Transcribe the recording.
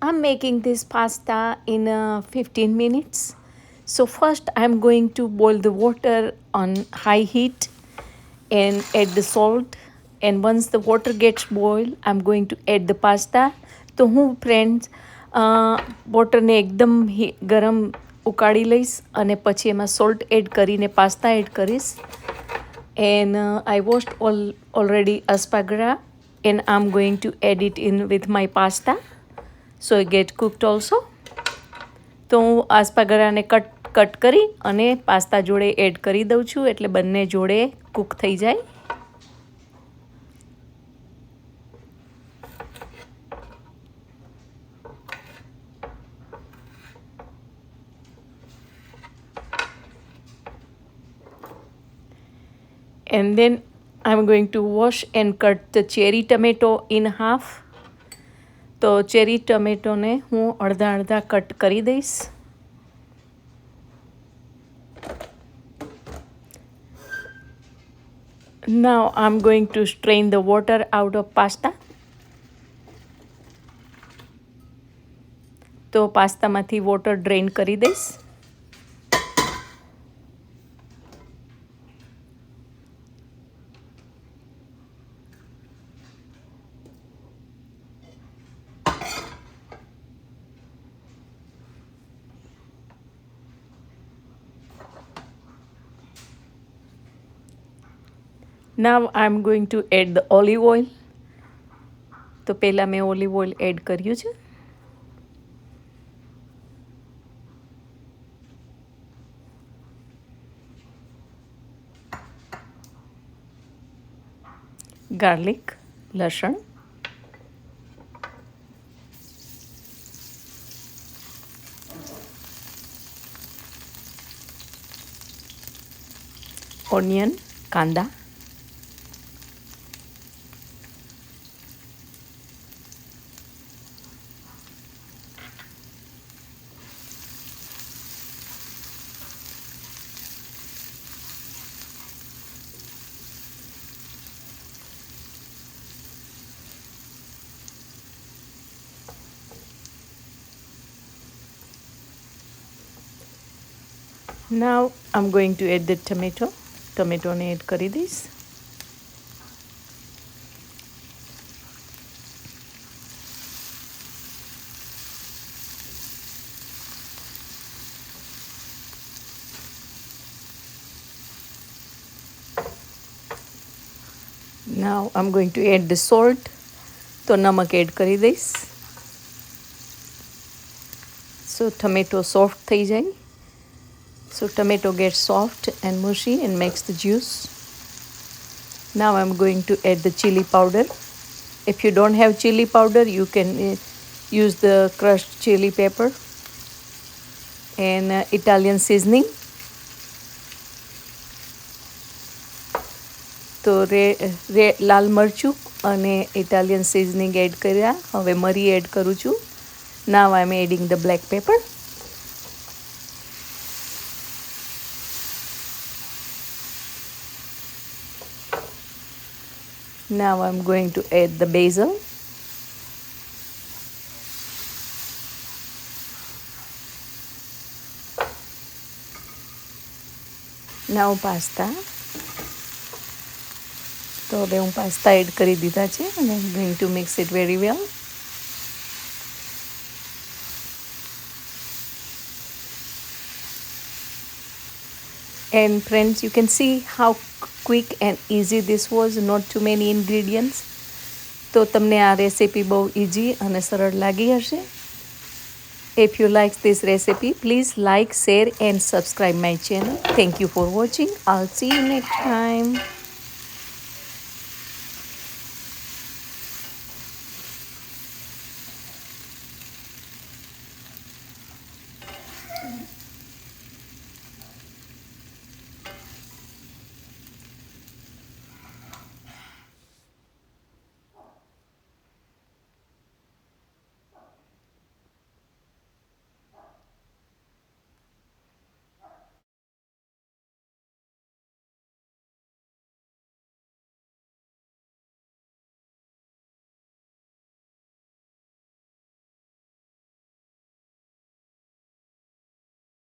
I'm making this pasta in 15 minutes. So first I'm going to boil the water on high heat and add the salt, and once the water gets boiled I'm going to add the pasta. તો હું friends વોટરને એકદમ ગરમ ઉકાળી લઈશ અને પછી એમાં salt add કરીને pasta add કરીશ. And I washed already asparagus and I'm going to add it in with my pasta so it get cooked also. તો હું આસ્પાગરાને કટ કરી અને પાસ્તા જોડે એડ કરી દઉં છું એટલે બંને જોડે કૂક થઈ જાય. And then I'm going to wash and cut the cherry tomato in half. તો ચેરી ટમેટોને હું અડધા અડધા કટ કરી દઈશ. Now I'm going to strain the water out of pasta. તો પાસ્તામાંથી વોટર ડ્રેન કરી દઈશ. Now I'm going to add the olive oil. તો પહેલાં મેં ઓલિવ ઓઇલ એડ કર્યું છે. ગાર્લિક, લસણ, ઓનિયન, કાંદા, Now I'm going to add the tomato. ટમેટોને એડ કરી દઈશ. Now I'm going to add the salt. તો નમક એડ કરી દઈશ. So tomato soft થઈ જાય. So tomato gets soft and mushy and makes the juice. Now I'm going to add the chili powder. If you don't have chili powder, you can use the crushed chili pepper and Italian seasoning. તો લાલ મરચું અને Italian seasoning add કર્યા. હવે મરી add કરું છું. Now I'm adding the black pepper. Now I'm going to add the basil. Now pasta. તો હવે હું પાસ્તા એડ કરી દીધા છે અને I'm going to mix it very well. And friends, you can see how quick and easy this was, not too many ingredients. તો તમને આ રેસીપી બહુ ઇઝી અને સરળ લાગી હશે. If you like this recipe, please like, share and subscribe my channel. Thank you for watching. I'll see you next time.